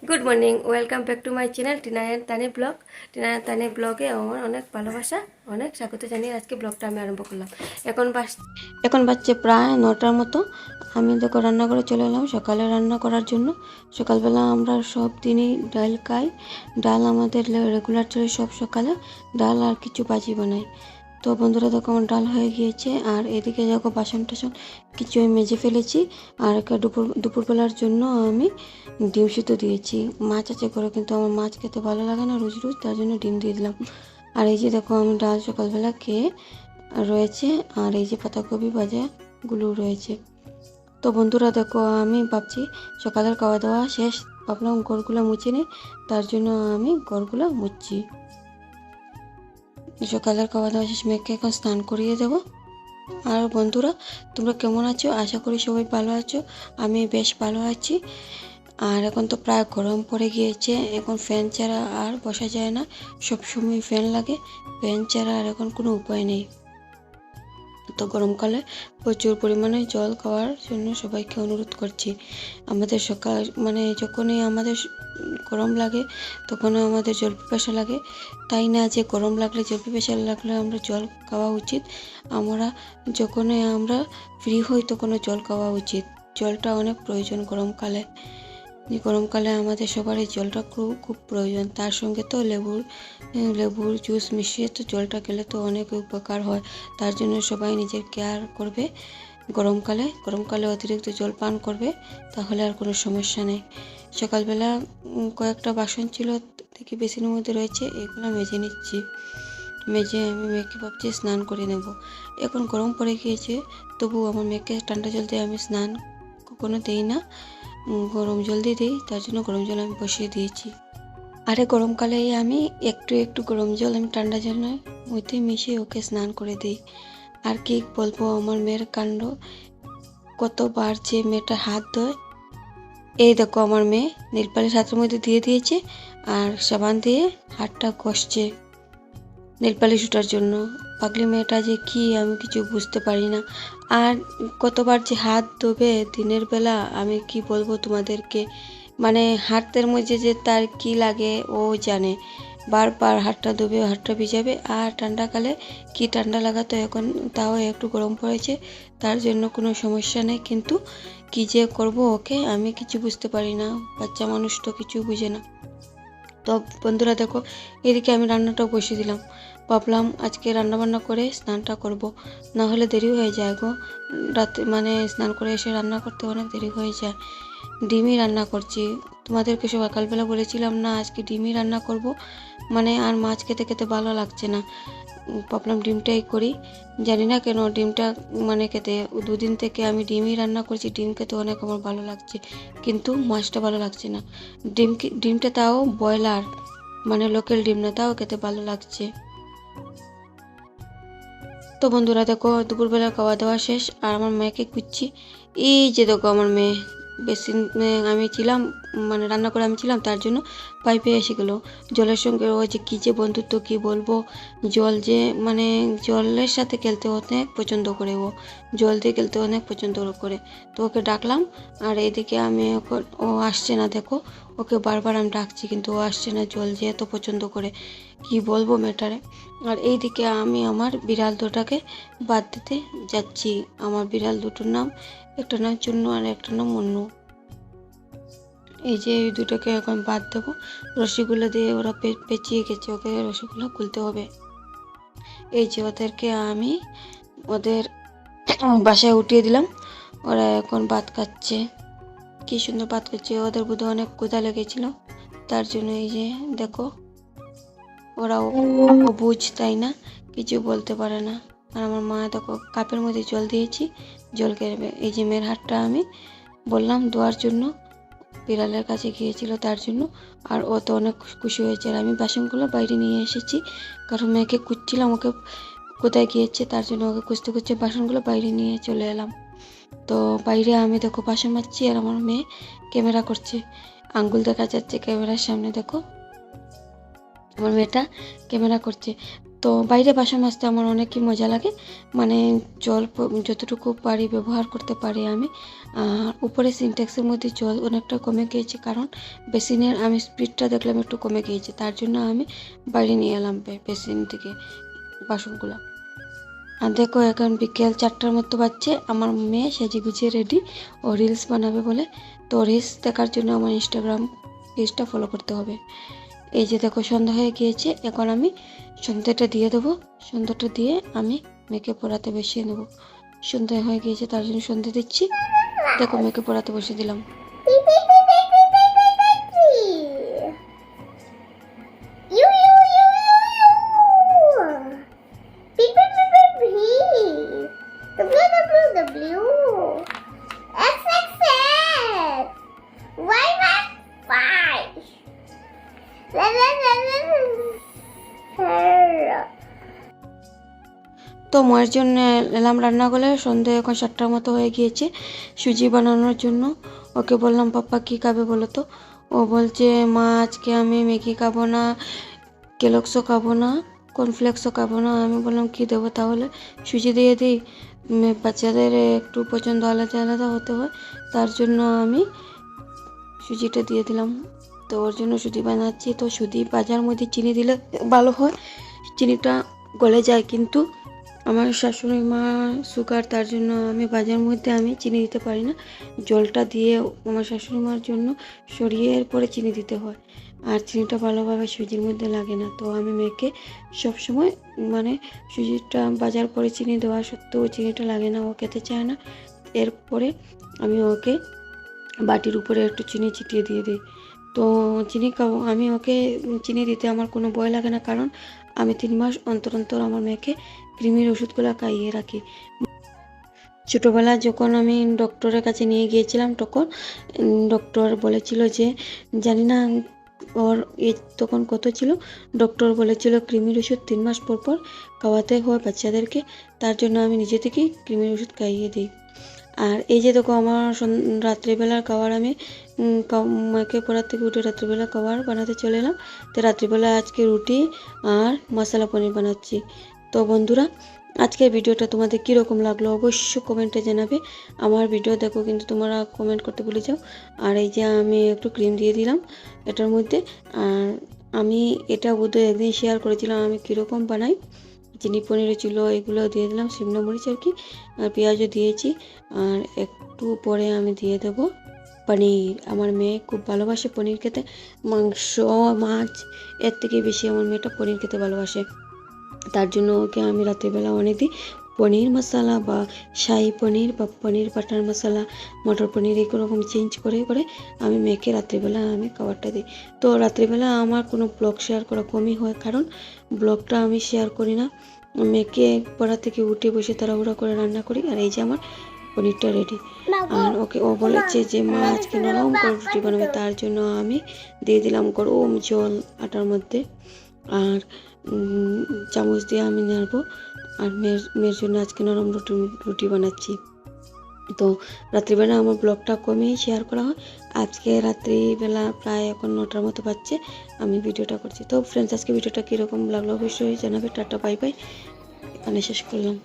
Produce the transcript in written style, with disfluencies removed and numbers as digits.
Good morning, welcome back to my channel Tinayan Tani blog. Tinayan Tani ব্লগে আমার অনেক ভালোবাসা, অনেক স্বাগত জানিয়ে আজকে ব্লগটা আমি আরম্ভ করলাম। এখন বাজছে প্রায় 9টার মতো। আমি দেখো রান্নাঘরে চলে এলাম সকালে রান্না করার জন্য। সকালবেলা আমরা সব দিনই ডাল খাই। ডাল আমাদের রেগুলার চলে, সব সকালে ডাল আর কিছু ভাজি বানাই। তো বন্ধুরা দেখো আমার ডাল হয়ে গিয়েছে, আর এদিকে দেখো বাসন টাসন কিছু আমি মেজে ফেলেছি। আর একটা দুপুরবেলার জন্য আমি ডিম সিদ্ধ দিয়েছি। মাছ আছে করে, কিন্তু আমার মাছ খেতে ভালো লাগে না রোজ রোজ, তার জন্য ডিম দিয়ে দিলাম। আর এই যে দেখো আমি ডাল সকালবেলা খেয়ে রয়েছে, আর এই যে পাতাকপি ভাজাগুলো রয়েছে। তো বন্ধুরা দেখো আমি ভাবছি সকালের খাওয়া দাওয়া শেষ, ভাবলাম ঘরগুলো মুছে নিই, তার জন্য আমি ঘরগুলো মুছছি। সকালের খাওয়া দাওয়া শেষ, মেয়েকে এখন স্নান করিয়ে দেবো। আর বন্ধুরা তোমরা কেমন আছো? আশা করি সবাই ভালো আছো। আমি বেশ ভালো আছি। আর এখন তো প্রায় গরম পড়ে গিয়েছে, এখন ফ্যান ছাড়া আর বসা যায় না, সবসময় ফ্যান লাগে। ফ্যান ছাড়া আর এখন কোনো উপায় নেই। তো গরমকালে প্রচুর পরিমাণে জল খাওয়ার জন্য সবাইকে অনুরোধ করছি। আমাদের সকাল যখনই আমাদের গরম লাগে তখনই আমাদের জল পিপাসা লাগে। তাই না যে গরম লাগলে জল পিপাসা লাগলে আমরা জল খাওয়া উচিত। যখনই আমরা ফ্রি হই তখনও জল খাওয়া উচিত। জলটা অনেক প্রয়োজন গরমকালে। গরমকালে আমাদের সবারই জলটা খুব প্রয়োজন। তার সঙ্গে তো লেবুর জুস মিশিয়ে তো জলটা খেলে তো অনেক উপকার হয়। তার জন্য সবাই নিজের কেয়ার করবে। গরমকালে অতিরিক্ত জল পান করবে, তাহলে আর কোনো সমস্যা নেই। সকালবেলা কয়েকটা বাসন ছিল, দেখি বেসিনের মধ্যে রয়েছে, এগুলো মেজে নিচ্ছি। মেজে আমি মেয়েকে ভাবছি স্নান করে নেব। এখন গরম পড়ে গিয়েছে, তবু আমার মেয়েকে ঠান্ডা জল দিয়ে আমি স্নান কখনো দিই না, গরম জল দিয়ে দিই। তার জন্য গরম জল আমি বসিয়ে দিয়েছি। আরে গরমকালে আমি একটু গরম জল আমি ঠান্ডা জলের মধ্যে মিশিয়ে ওকে স্নান করে দিই। আর কি বলবো আমার মেয়ের কাণ্ড, কতবার যে মেয়েটা হাত ধোয়। এই দেখো আমার মেয়ে নীলপালিশ হাতের মধ্যে দিয়ে দিয়েছে, আর সাবান দিয়ে হাতটা ঘষছে নীলপালিশ ওঠার জন্য। পাগলি মেয়েটা যে কি আমি কিছু বুঝতে পারি না। আর কতবার যে হাত ধোবে দিনের বেলা, আমি কি বলবো তোমাদেরকে। হাতের মধ্যে যে তার কি লাগে ও জানে। বারবার হাতটা ধোবে, হাতটা ভিজাবে। আর ঠান্ডাকালে কি ঠান্ডা লাগাতো, এখন তাও একটু গরম পড়েছে, তার জন্য কোনো সমস্যা নেই। কিন্তু কি যে করব ওকে, আমি কিছু বুঝতে পারি না। বাচ্চা মানুষ তো কিছু বুঝে না। তো বন্ধুরা দেখো এদিকে আমি রান্নাটাও বসিয়ে দিলাম। ভাবলাম আজকে রান্নাবান্না করে স্নানটা করব, না হলে দেরি হয়ে যায় গো। রাতে স্নান করে এসে রান্না করতে অনেক দেরি হয়ে যায়। ডিমই রান্না করছি। তোমাদেরকে সকালবেলা বলেছিলাম না আজকে ডিমই রান্না করব। আর মাছ খেতে খেতে ভালো লাগছে না, ভাবলাম ডিমটাই করি। জানি না কেন ডিমটা খেতে, দুদিন থেকে আমি ডিমই রান্না করছি। ডিম খেতে অনেক আমার ভালো লাগছে, কিন্তু মাছটা ভালো লাগছে না। ডিমটা তাও ব্রয়লার, লোকাল ডিম না, তাও খেতে ভালো লাগছে। তো বন্ধুরা দেখো দুপুরবেলা খাওয়া দাওয়া শেষ, আর আমার মেয়েকে খুঁজছি। এই যে দেখো আমার মেয়ে বেসিন আমি ছিলাম, রান্না করে আমি ছিলাম, তার জন্য পাইপে এসে গেলো। জলের সঙ্গে ও যে কী যে বন্ধুত্ব, কি বলবো। জল যে জলের সাথে খেলতে অনেক পছন্দ করে ও, জল দিয়ে খেলতে অনেক পছন্দ করে। তো ওকে ডাকলাম, আর এদিকে আমি ও আসছে না। দেখো ওকে বারবার আমি ডাকছি, কিন্তু ও আসছে না, জল যে এত পছন্দ করে কি বলবো মেয়েটারে। আর এইদিকে আমি আমার বিড়াল দুটাকে বাদ দিতে যাচ্ছি। আমার বিড়াল দুটোর নাম, একটা নাম চুন্নু আর একটা নাম মুন্নু। এই যে এই দুটোকে এখন বাদ দেবো। রশিগুলো দিয়ে ওরা পেঁচিয়ে গেছে, ওকে রশিগুলো খুলতে হবে। এই যে ওদেরকে আমি ওদের বাসায় উঠিয়ে দিলাম, ওরা এখন ভাত খাচ্ছে। কি সুন্দর ভাত খাচ্ছে, ওদের বোধহয় অনেক ক্ষুধা লেগেছিল, তার জন্য এই যে দেখো ওরাও বুঝ, তাই না, কিছু বলতে পারে না। আর আমার মা দেখো কাপের মধ্যে জল দিয়েছি, জল কেড়ে। এই যে মেয়ের হাতটা আমি বললাম ধোয়ার জন্য, বিড়ালের কাছে গিয়েছিল তার জন্য। আর ও তো অনেক খুশি হয়েছে। আর আমি বাসনগুলো বাইরে নিয়ে এসেছি, কারণ মেয়েকে খুঁজছিলাম ওকে কোথায় গিয়েছে, তার জন্য ওকে খুঁজতে খুঁজতে বাসনগুলো বাইরে নিয়ে চলে এলাম। তো বাইরে আমি দেখো বাসন মাজছি, আর আমার মেয়ে ক্যামেরা করছে, আঙ্গুল দেখা যাচ্ছে ক্যামেরার সামনে। দেখো আমার মেয়েটা ক্যামেরা করছে। তো বাইরে বাসন মাজতে আমার অনেকই মজা লাগে, মানে জল যতটুকু পারি ব্যবহার করতে পারি আমি। আর উপরে সিনটেক্সের মধ্যে জল অনেকটা কমে গিয়েছে, কারণ বেসিনের আমি স্পিডটা দেখলাম একটু কমে গিয়েছে, তার জন্য আমি বাইরে নিয়ে এলাম বেসিন থেকে বাসনগুলো। আর দেখো এখন বিকেল 4টার মতো বাজছে, আমার মেয়ে সেজে গুছিয়ে রেডি, ও রিলস বানাবে বলে। তো রিলস দেখার জন্য আমার ইনস্টাগ্রাম পেজটা ফলো করতে হবে। এই যে দেখো সন্ধ্যা হয়ে গিয়েছে, এখন আমি সন্ধ্যাটা দিয়ে দেবো। সন্ধ্যাটা দিয়ে আমি মেয়েকে পড়াতে বসিয়ে নেবো। সন্ধ্যা হয়ে গিয়েছে তার জন্য সন্ধ্যা দিচ্ছি। দেখো মেয়েকে পড়াতে বসিয়ে দিলাম। তো মায়ের জন্য এলাম রান্না করে। সন্ধ্যে এখন 7টার মতো হয়ে গিয়েছে সুজি বানানোর জন্য। ওকে বললাম পাপ্পা কী খাবে বলো তো? ও বলছে মা আজকে আমি ম্যাগি খাবো না, কেলক্সও খাবো না, কর্নফ্লেক্সও খাবো না। আমি বললাম কী দেবো তাহলে? সুজি দিয়ে দিই। বাচ্চাদের একটু পছন্দ আলাদা আলাদা হতে হয়, তার জন্য আমি সুজিটা দিয়ে দিলাম। তো ওর জন্য সুজি বানাচ্ছি। তো সুজি ভাজার মধ্যে চিনি দিলে ভালো হয়, চিনিটা গলে যায়, কিন্তু আমার শাশুড়ি মা সুগার, তার জন্য আমি ভাজার মধ্যে আমি চিনি দিতে পারি না। জলটা দিয়ে আমার শাশুড়ি মার জন্য সরিয়ে এরপরে চিনি দিতে হয়, আর চিনিটা ভালোভাবে সুজির মধ্যে লাগে না। তো আমি মেয়েকে সবসময় মানে সুজিটা ভাজার পরে চিনি দেওয়া সত্ত্বেও চিনিটা লাগে না, ও খেতে চায় না। এরপরে আমি ওকে বাটির উপরে একটু চিনি ছিটিয়ে দিয়ে দিই। তো চিনি আমি ওকে চিনি দিতে আমার কোনো ভয় লাগে না, কারণ আমি 3 মাস অন্তর অন্তর আমার মেয়েকে কৃমির ওষুধগুলো খাইয়ে রাখি। ছোটোবেলা যখন আমি ডক্টরের কাছে নিয়ে গিয়েছিলাম, তখন ডক্টর বলেছিল যে, জানি না ওর এজ তখন কত ছিল, ডক্টর বলেছিল কৃমির ওষুধ 3 মাস পর পর খাওয়াতে হয় বাচ্চাদেরকে, তার জন্য আমি নিজে থেকেই কৃমির ওষুধ খাইয়ে দিই। আর এই যে দেখো আমার রাত্রিবেলার খাবার, আমি মাকে পড়ার থেকে উঠে রাত্রিবেলা খাবার বানাতে চলে এলাম। তো রাত্রিবেলা আজকে রুটি আর মশলা পনির বানাচ্ছি। তো বন্ধুরা, আজকের ভিডিওটা তোমাদের কীরকম লাগলো অবশ্যই কমেন্টে জানাবে। আমার ভিডিও দেখো কিন্তু তোমরা কমেন্ট করতে ভুলে যাও। আর এই যে আমি একটু ক্রিম দিয়ে দিলাম এটার মধ্যে। আর আমি এটা বোধহয় একদিন শেয়ার করেছিলাম আমি কীরকম বানাই। চিনি পনিরও ছিল, এগুলো দিয়ে দিলাম, শিমলা মরিচ আর কি, আর পেঁয়াজও দিয়েছি। আর একটু পরে আমি দিয়ে দেব পনির। আমার মেয়ে খুব ভালোবাসে পনির খেতে, মাংস মাছ এর থেকে বেশি আমার মেয়েটা পনির খেতে ভালোবাসে। তার জন্য ওকে আমি রাত্রিবেলা অনেক দিই পনির মশলা বা শাহি পনির বা পনির বাটার মশলা, মটর পনির এরকম চেঞ্জ করে করে আমি মেয়েকে রাত্রিবেলা আমি খাবারটা দিই। তো রাত্রিবেলা আমার কোনো ব্লগ শেয়ার করা কমই হয়, কারণ ব্লগটা আমি শেয়ার করি না। মেয়েকে পড়া থেকে উঠে বসে তাড়াহুড়া করে রান্না করি। আর এই যে আমার পনিরটা রেডি। আর ওকে ও বলেছে যে মা আজকে নরম করে রুটি বানাবে, তার জন্য আমি দিয়ে দিলাম গরম জল আটার মধ্যে, আর চামচ দিয়ে আমি নাড়বো। আর মেয়ের জন্য আজকে নরম রুটি বানাচ্ছি। তো রাত্রিবেলা আমার ব্লগটা কমেই শেয়ার করা হয়। আজকে রাত্রিবেলা প্রায় এখন 9টার মতো বাজছে আমি ভিডিওটা করছি। তো ফ্রেন্ডস, আজকে ভিডিওটা কীরকম লাগলো অবশ্যই জানাবে। টাটা বাই বাই, এখানে শেষ করলাম।